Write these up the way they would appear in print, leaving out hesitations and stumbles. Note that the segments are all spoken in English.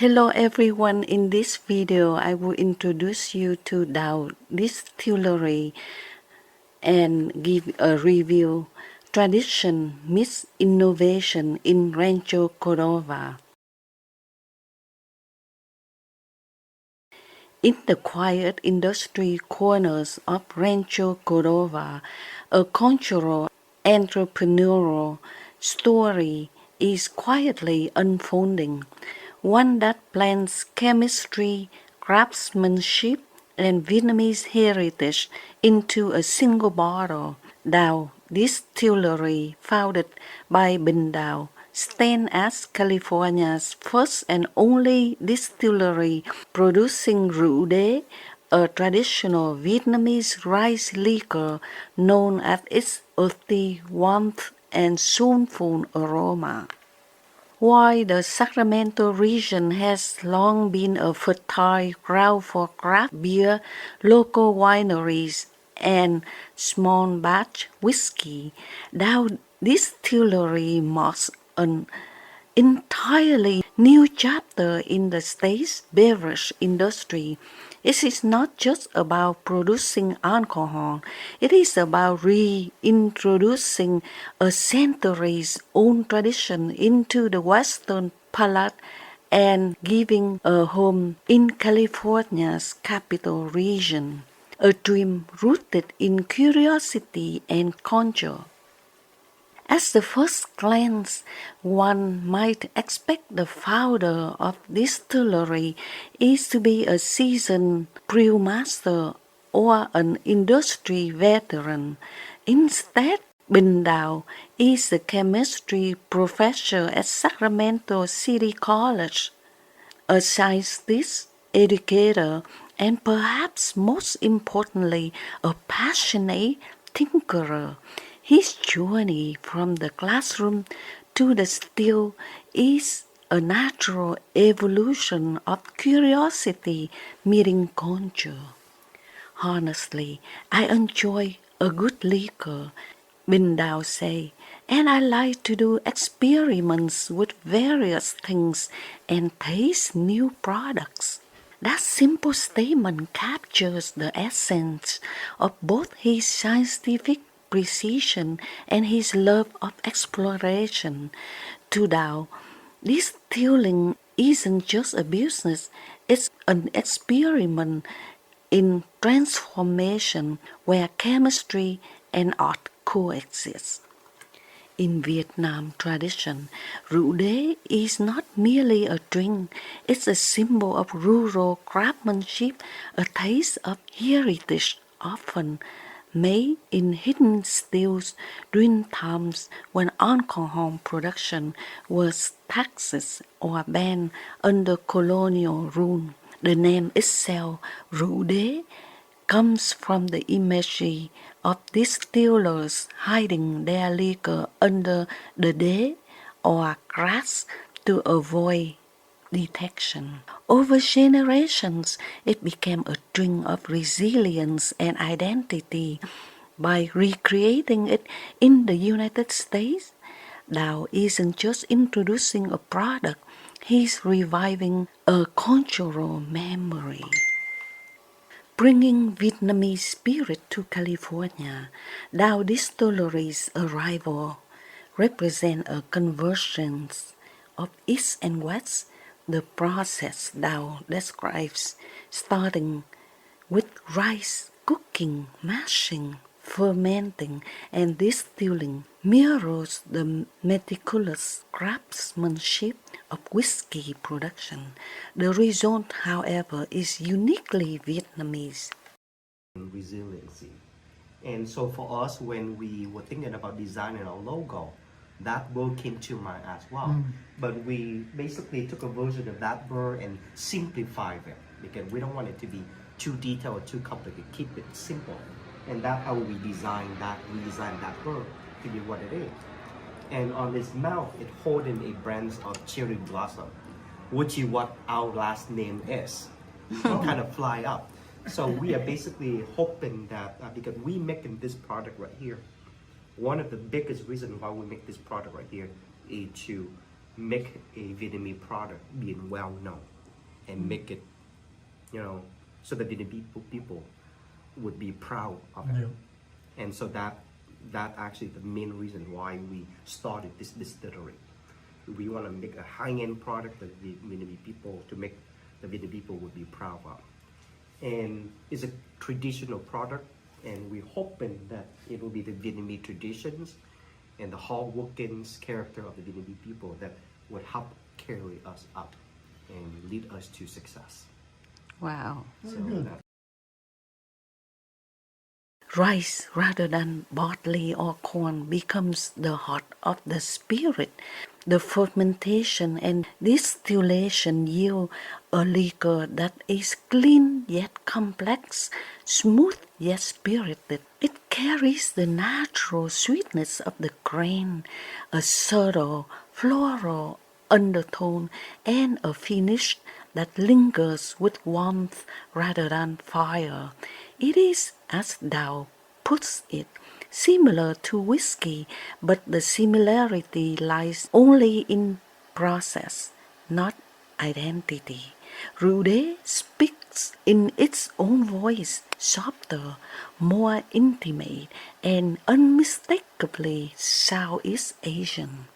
Hello everyone, in this video I will introduce you to Dao Distillery and give a review. Tradition meets innovation in Rancho Cordova. In the quiet industry corners of Rancho Cordova, a cultural entrepreneurial story is quietly unfolding, one that blends chemistry, craftsmanship, and Vietnamese heritage into a single bottle. Dao Distillery, founded by Binh Dao, stands as California's first and only distillery producing rượu, a traditional Vietnamese rice liquor known as its earthy warmth and soulful aroma. While the Sacramento region has long been a fertile ground for craft beer, local wineries, and small batch whiskey, Dao Distillery marks an entirely new chapter in the state's beverage industry. It is not just about producing alcohol, it is about reintroducing a centuries-old tradition into the Western palate and giving a home in California's capital region, a dream rooted in curiosity and culture. At the first glance, one might expect the founder of distillery is to be a seasoned brewmaster or an industry veteran. Instead, Binh Dao is a chemistry professor at Sacramento City College, a scientist, educator, and perhaps most importantly, a passionate tinkerer. His journey from the classroom to the still is a natural evolution of curiosity meeting culture. Honestly, I enjoy a good liquor, Binh Dao say, and I like to do experiments with various things and taste new products. That simple statement captures the essence of both his scientific precision and his love of exploration. To Dao, distilling isn't just a business, it's an experiment in transformation where chemistry and art coexist. In Vietnam tradition, rượu is not merely a drink, it's a symbol of rural craftsmanship, a taste of heritage often made in hidden stills during times when alcohol production was taxed or banned under colonial rule. The name itself, rượu, comes from the imagery of distillers hiding their liquor under the đế or grass to avoid detection. Over generations, it became a drink of resilience and identity. By recreating it in the United States, Dao isn't just introducing a product, he's reviving a cultural memory. Bringing Vietnamese spirit to California, Dao Distillery's arrival represents a convergence of East and West. The process Dao describes, starting with rice, cooking, mashing, fermenting, and distilling, mirrors the meticulous craftsmanship of whiskey production. The result, however, is uniquely Vietnamese. Resiliency. And so for us, when we were thinking about designing our logo, that word came to mind as well. But we basically took a version of that word and simplified it because we don't want it to be too detailed or too complicated. Keep it simple. And that's how we redesigned that word to be what it is. And on its mouth, it holding a branch of cherry blossom, which is what our last name is. It kind of fly up. So we are basically hoping that because we making this product right here, one of the biggest reasons why we make this product right here is to make a Vietnamese product being well known. and make it, so the Vietnamese people would be proud of it. Yeah. And so that actually the main reason why we started this distillery. We want to make a high-end product that the Vietnamese people, to make the Vietnamese people would be proud of. And it's a traditional product, and we're hoping that it will be the Vietnamese traditions and the hard-working character of the Vietnamese people that would help carry us up and lead us to success. Wow. So good. Rice rather than barley or corn becomes the heart of the spirit. The fermentation and distillation yield a liquor that is clean yet complex, smooth yet spirited. It carries the natural sweetness of the grain, a subtle floral undertone, and a finish that lingers with warmth rather than fire. It is, as Dao puts it, similar to whiskey, but the similarity lies only in process, not identity. Rudé speaks in its own voice, softer, more intimate, and unmistakably Southeast Asian.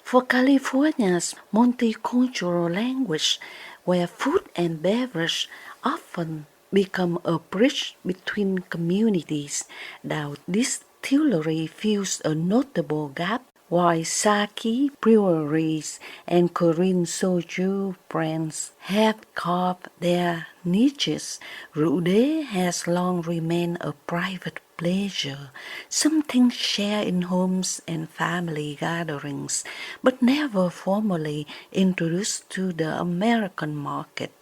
For California's multicultural language, where food and beverage often become a bridge between communities, Dao Distillery fills a notable gap. While sake breweries and Korean soju brands have carved their niches, rượu has long remained a private pleasure, something shared in homes and family gatherings, but never formally introduced to the American market.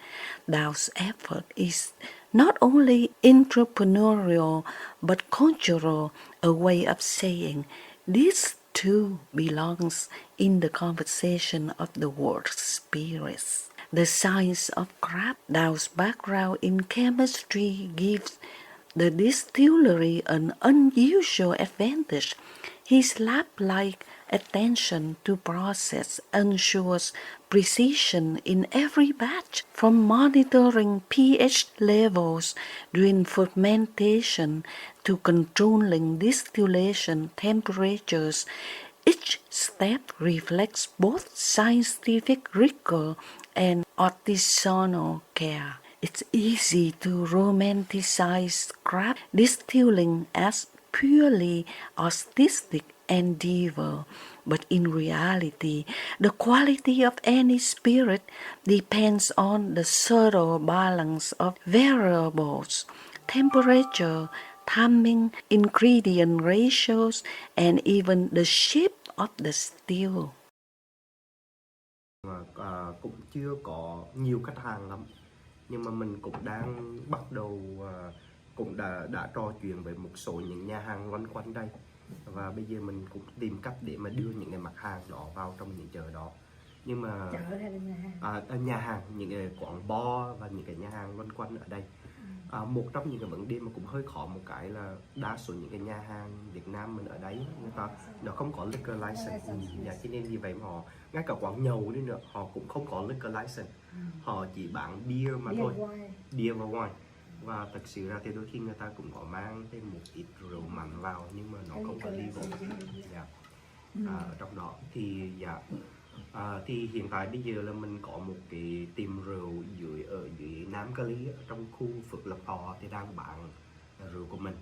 Dao's effort is not only entrepreneurial but cultural, a way of saying this too belongs in the conversation of the world's spirits. The science of craft, Dao's background in chemistry gives the distillery an unusual advantage. His lab-like attention to process ensures precision in every batch, from monitoring pH levels during fermentation to controlling distillation temperatures. Each step reflects both scientific rigor and artisanal care. It's easy to romanticize craft distilling as purely artistic endeavor, but in reality, the quality of any spirit depends on the subtle balance of variables: temperature, timing, ingredient ratios, and even the shape of the still. Cũng chưa có nhiều khách hàng lắm, nhưng mà mình cũng đang bắt đầu, cũng đã trò chuyện với một số những nhà hàng loanh quanh đây, và bây giờ mình cũng tìm cách để mà đưa những cái mặt hàng đó vào trong những chợ đó. Nhưng mà nhà hàng, những cái quán bar và những cái nhà hàng loanh quanh ở đây. Một trong những cái vấn đề mà cũng hơi khó một cái là đa số những cái nhà hàng Việt Nam mình ở đấy, người ta nó không có liquor license, cho nên vì vậy mà họ, ngay cả quán nhậu đi nữa, họ cũng không có liquor license, họ chỉ bán beer mà thôi, beer và wine. Và thật sự ra thì đôi khi người ta cũng có mang thêm một ít rượu mạnh vào, nhưng mà nó không có legal. Ở trong đó thì thì hiện tại bây giờ là mình có một cái tiệm rượu ở dưới Nam Cali, ở trong khu Phước Lộc Thọ, thì đang bán rượu của mình.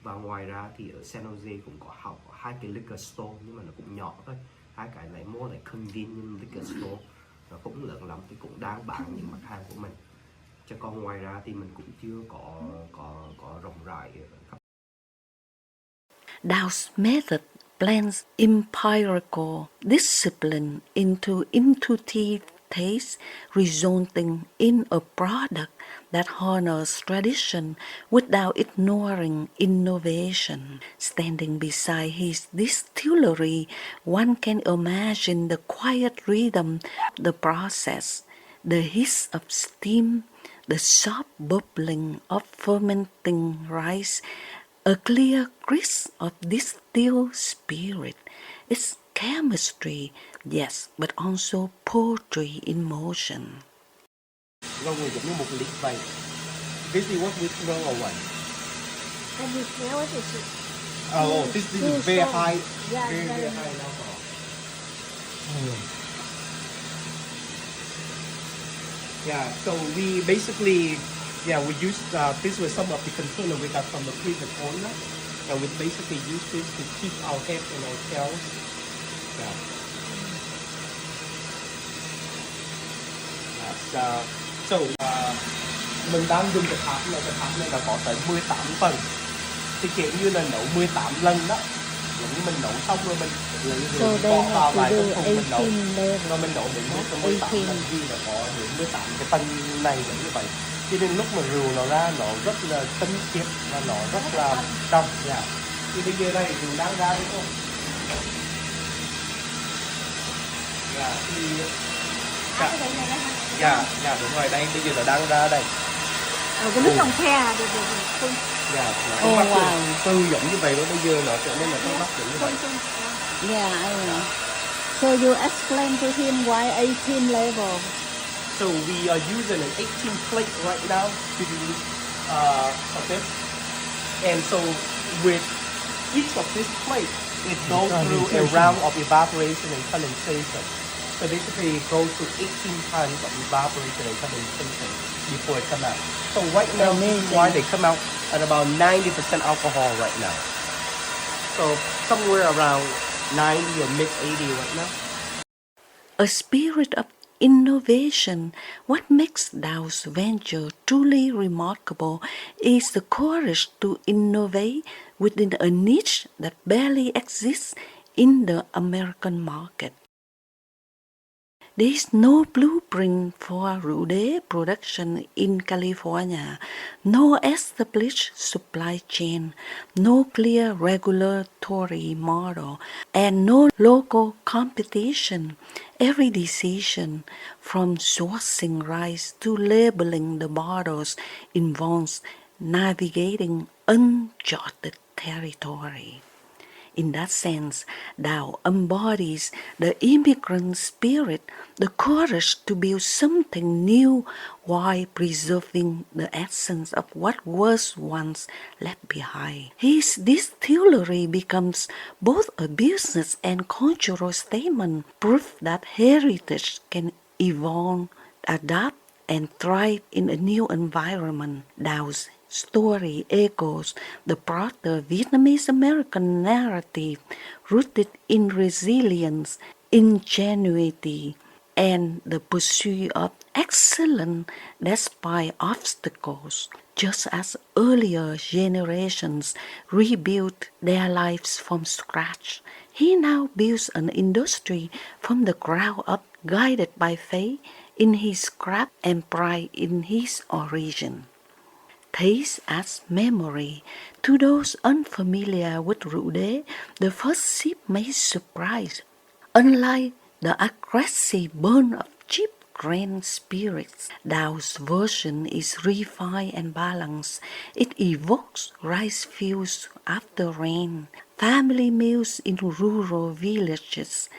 Và ngoài ra thì ở San Jose cũng có hai cái liquor store, nhưng mà nó cũng nhỏ thôi, hai cái này more like convenient liquor store, nó cũng lớn lắm, thì cũng đang bán những mặt hàng của mình. Chứ còn ngoài ra thì mình cũng chưa có rộng rãi ở khắp. Dao's method blends empirical discipline into intuitive taste, resulting in a product that honors tradition without ignoring innovation. Standing beside his distillery, one can imagine the quiet rhythm of the process, the hiss of steam, the soft bubbling of fermenting rice, a clear crisp of distilled spirit. It's chemistry, yes, but also poetry in motion. Ngầu người giống như một lít vậy. This is what we throw away. And you smell it, it's Oh, this is very strong. high, Yeah, very very high in alcohol. Yeah, so we basically, we use this was some of the container we got from the previous owner, and we basically use this to keep our head and our tails. Yeah. Mình đang dùng cái tháp này là có tới 18 phần. Thì kiểu như là nấu 18 lần đó. Giống như mình nấu xong rồi mình bỏ vào vài công thùng mình nấu. Rồi mình nấu đến 18 lần gì là có đến 18 cái phần này giống như vậy. Cho nên lúc mà rượu nó ra nó rất là tinh khiết và nó rất là trong. Yeah. Thì bây giờ đây rượu đang ra đúng không? Yeah, thì... đúng rồi, đây bây giờ nó đang ra đây. Cái nước lòng khe được. Dạ, nó bắt tư giống như vậy đó, bây giờ nó trở nên là nó bắt giống như vậy. Yeah, I know. So you explain to him why 18 level. So we are using an 18 plate right now to do of this. And so with each of this plate, it goes through a round of evaporation and condensation. So basically it goes through 18 times of evaporation and condensation before it comes out. So right now, this is why they come out at about 90% alcohol right now. So somewhere around 90 or mid-80 right now. A spirit of innovation. What makes Dao's venture truly remarkable is the courage to innovate within a niche that barely exists in the American market. There is no blueprint for rượu đế production in California, no established supply chain, no clear regulatory model, and no local competition. Every decision, from sourcing rice to labeling the bottles, involves navigating uncharted territory. In that sense, Dao embodies the immigrant spirit, the courage to build something new while preserving the essence of what was once left behind. His distillery becomes both a business and cultural statement, proof that heritage can evolve, adapt, and thrive in a new environment. Dao's story echoes the broader Vietnamese American narrative rooted in resilience, ingenuity, and the pursuit of excellence despite obstacles. Just as earlier generations rebuilt their lives from scratch, he now builds an industry from the ground up, guided by faith in his craft and pride in his origin. Taste as memory. To those unfamiliar with rượu đế, the first sip may surprise. Unlike the aggressive burn of cheap grain spirits, Dao's version is refined and balanced. It evokes rice fields after rain, family meals in rural villages,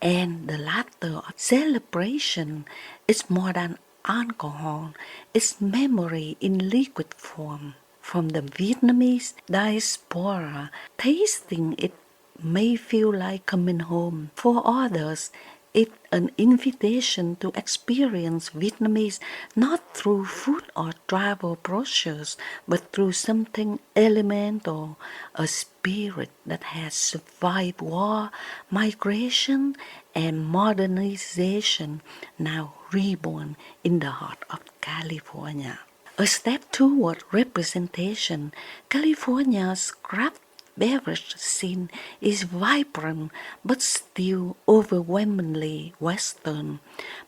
and the laughter of celebration. Is more than alcohol, it's memory in liquid form. From the Vietnamese diaspora, tasting it may feel like coming home. For others, it's an invitation to experience Vietnamese not through food or travel brochures, but through something elemental, a spirit that has survived war, migration, and modernization, now reborn in the heart of California. A step toward representation, California's craft beverage scene is vibrant but still overwhelmingly Western.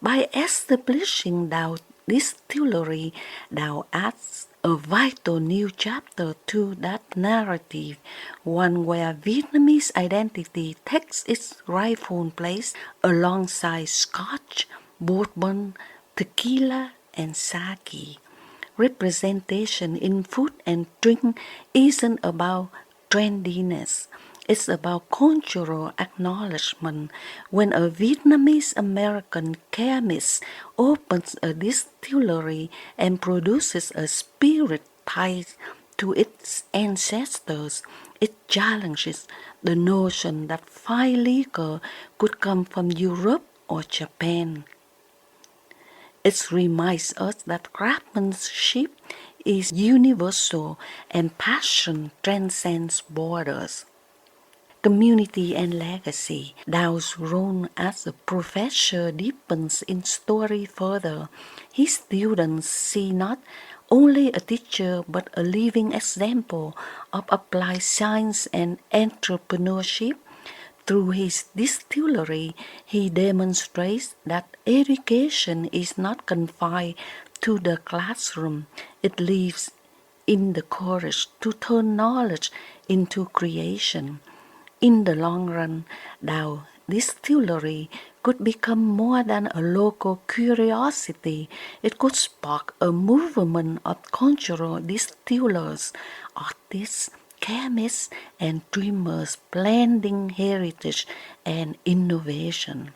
By establishing Dao Distillery, Dao adds a vital new chapter to that narrative, one where Vietnamese identity takes its rightful place alongside Scotch, bourbon, tequila, and sake. Representation in food and drink isn't about trendiness. It's about cultural acknowledgement. When a Vietnamese American chemist opens a distillery and produces a spirit tied to its ancestors, it challenges the notion that fine liquor could come from Europe or Japan. It reminds us that craftsmanship is universal and passion transcends borders. Community and legacy. Dao's role as a professor deepens in story further. His students see not only a teacher but a living example of applied science and entrepreneurship. Through his distillery, he demonstrates that education is not confined to the classroom. It lives in the courage to turn knowledge into creation. In the long run, Dao Distillery could become more than a local curiosity. It could spark a movement of cultural distillers, artists, chemists, and dreamers blending heritage and innovation.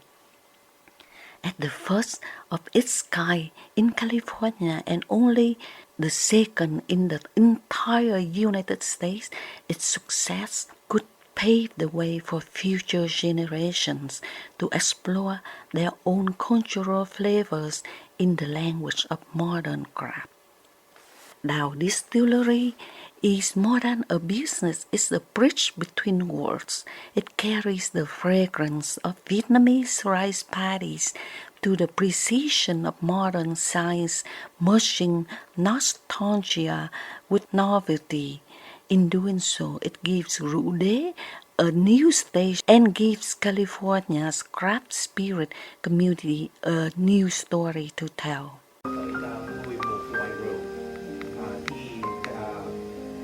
At the first of its kind in California and only the second in the entire United States, its success could pave the way for future generations to explore their own cultural flavors in the language of modern craft. Dao Distillery is more than a business, it's a bridge between worlds. It carries the fragrance of Vietnamese rice paddies to the precision of modern science, merging nostalgia with novelty. In doing so, it gives rượu đế a new stage and gives California's craft spirit community a new story to tell. Tới là 11 loại rượu. Thì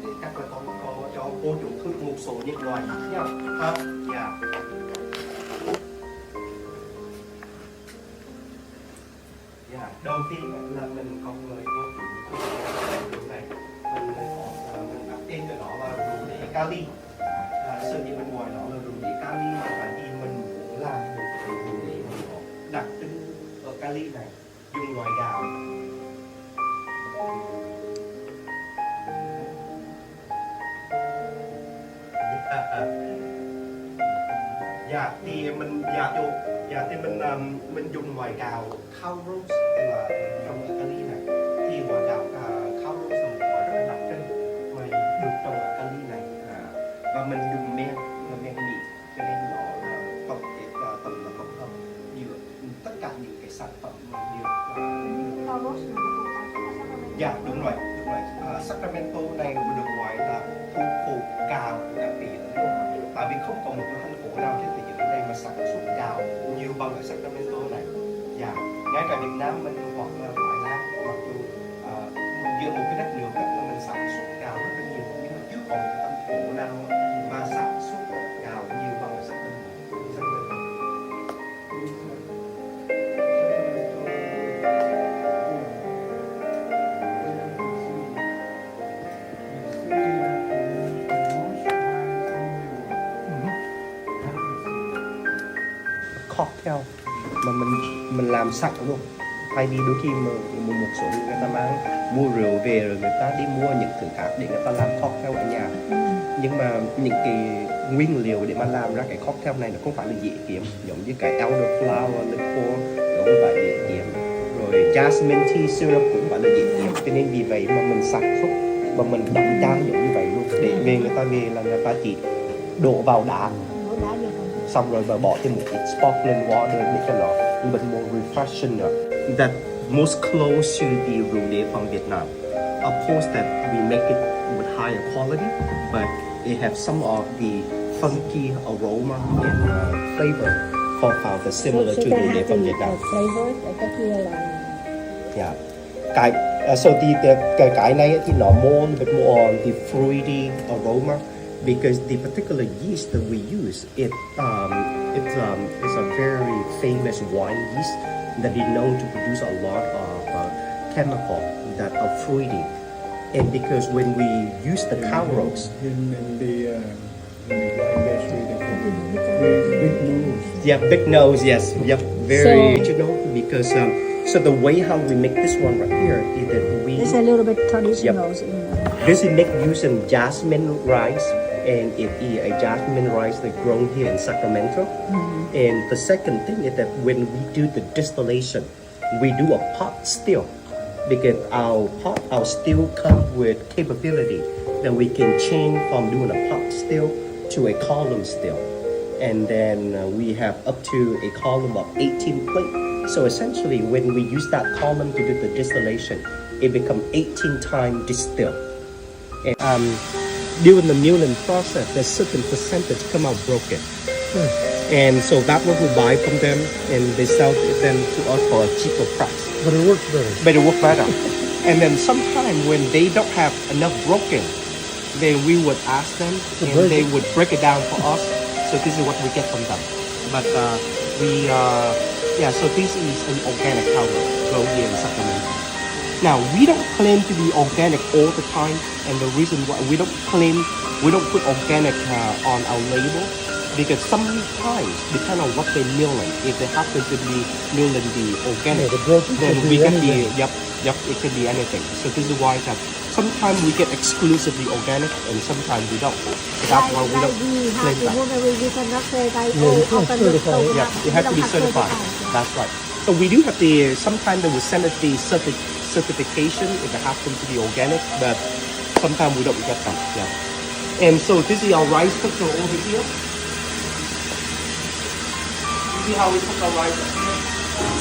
để chắc là con có cho cô chủ thử một số những loại khác nhau. Dạ. Dạ. Đầu tiên là mình có người cô chủ rượu này. Mình đặt tên cho nó là rượu đế Cali. Sở dĩ bên ngoài nó là rượu đế Cali là tại vì mình muốn làm một cái rượu đế mà nó đặc trưng ở Cali này, dùng loại gạo. Dạ thì mình mình dùng loại gạo cow roast là trồng ở Cali này. Thì loại gạo cow roast là một loại rất là đặc trưng mà được trồng ở Cali này. Và mình dùng men là men mì, cho nên nó là tổng hợp giữa tất cả những cái sản phẩm mà đều dạ đúng rồi. Sacramento này được gọi là thủ phủ gạo đặc biệt luôn, tại vì không có một cái thành phố nào trên thế giới này mà sản xuất gạo nhiều bằng ở Sacramento này. Dạ, ngay cả Việt Nam mình hoặc là Thái Lan, mặc dù giữa một cái đất nước mà mình sản xuất gạo rất là nhiều, nhưng mà chưa có một cái thành phố nào mà sản xuất gạo nhiều bằng ở Sacramento. Cocktail mà mình làm sẵn luôn, thay vì đôi khi mà một số người ta mang mua rượu về rồi người ta đi mua những thứ khác để người ta làm cocktail ở nhà. Nhưng mà những cái nguyên liệu để mà làm ra cái cocktail này nó không phải là dễ kiếm, giống như cái elderflower liqueur nó không phải dễ kiếm, rồi jasmine tea syrup cũng không phải là dễ kiếm. Cho nên vì vậy mà mình sản xuất và mình đóng chai giống như vậy luôn, để về người ta về là người ta chỉ đổ vào đá xong rồi và bỏ thêm một ít sparkling water để cho nó a bit more refreshing nữa. That most close to the rượu đế from Vietnam. Of course that we make it with higher quality, but it has some of the funky aroma and flavor profile that's similar to rượu đế from Vietnam. Flavors ở cái kia là Yeah. So cái này thì nó more a bit more on the fruity aroma. Because the particular yeast that we use, it's a very famous wine yeast that is known to produce a lot of chemical that are fruity. And because when we use the cow roast, Big nose. Yeah, big nose, yes. Yep, very So- original because so the way how we make this one right here is that It's a little bit traditional. this is made using jasmine rice, and it is a jasmine rice that grown here in Sacramento. And the second thing is that when we do the distillation, we do a pot still because our still come with capability that we can change from doing a pot still to a column still. And then we have up to a column of 18 plate. So essentially, when we use that column to do the distillation, it becomes 18 times distilled. And during the milling process, there's certain percentage come out broken. And so that's what we buy from them, and they sell them to us for a cheaper price. But it works better. But it works better. And then sometimes when they don't have enough broken, then we would ask them, and break they it. would break it down for us. So this is what we get from them. But so this is an organic powder grown here in Sacramento. Now, we don't claim to be organic all the time, and the reason why we don't put organic on our label, because sometimes, depending on what they're milling, if they happen to be milling the organic, Yeah, the broken then could we be get anything. it could be anything. So this is why that sometimes we get exclusively organic, and sometimes we don't. So that's why we don't claim that. We cannot say like, Yeah, you can't organic, certify it. Yeah, it has to be certified. That's right. So we do have the, sometimes they will send us the certification if it happens to be organic, but sometimes we don't get them. Yeah. And so this is our rice cooker over here. You see how we cook our rice up here?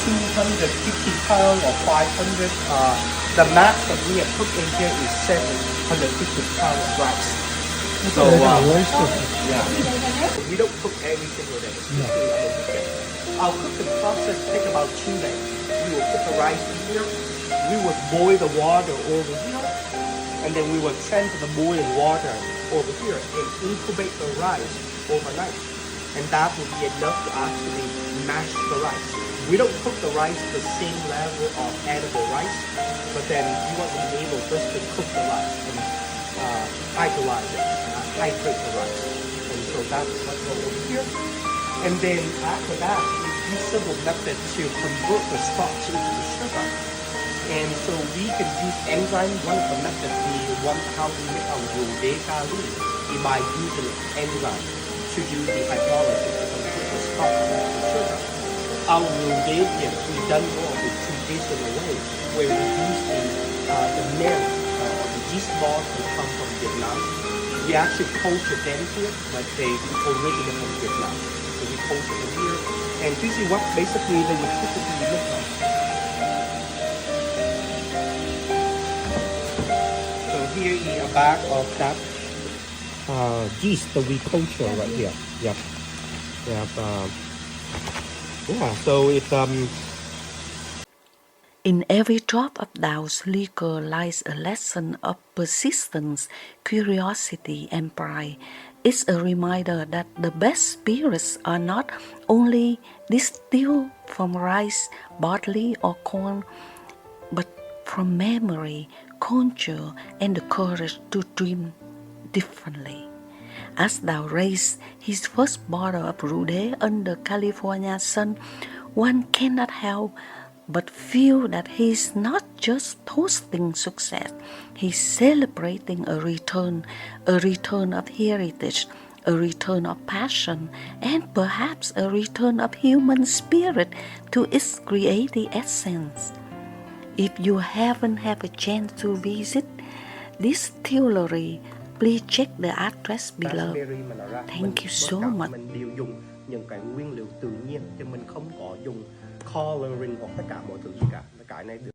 250 pounds or 500. The max that we have cooked in here is 750 pounds of rice. So rice cooker. yeah, we don't cook every single day. No. Our cooking process takes about 2 days. We will put the rice in here. We will boil the water over here, and then we will transfer the boiling water over here and incubate the rice overnight. And that will be enough to actually mash the rice. We don't cook the rice to the same level of edible rice, but then we want to be able just to cook the rice and hydrate it, hydrate the rice. And so that's what goes over here. And then after that, we use several methods to convert the starch into the sugar. And so we can use enzyme. One of the methods how we make our rượu is by using enzyme to do the hydrolysis to convert the starch into sugar. Our rượu we done more of the traditional way, where we use the milk, the yeast balls that come from Vietnam. We actually culture them here, but they originate from Vietnam. So we culture them here, and this is what basically they would typically look like. So here is a bag of that yeast that we culture right here. Yep. So it's In every drop of Dao's liquor lies a lesson of persistence, curiosity, and pride. It's a reminder that the best spirits are not only distilled from rice, barley, or corn, but from memory, culture, and the courage to dream differently. As Dao raised his first bottle of rượu under California sun, one cannot help but feel that he's not just toasting success, he's celebrating a return of heritage, a return of passion, and perhaps a return of human spirit to its creative essence. If you haven't had a chance to visit Distillery, please check the address below. Thank you so much. Mình đều dùng những cái nguyên liệu tự nhiên, chứ mình không có dùng coloring hoặc tất cả mọi thứ gì cả. Cái này được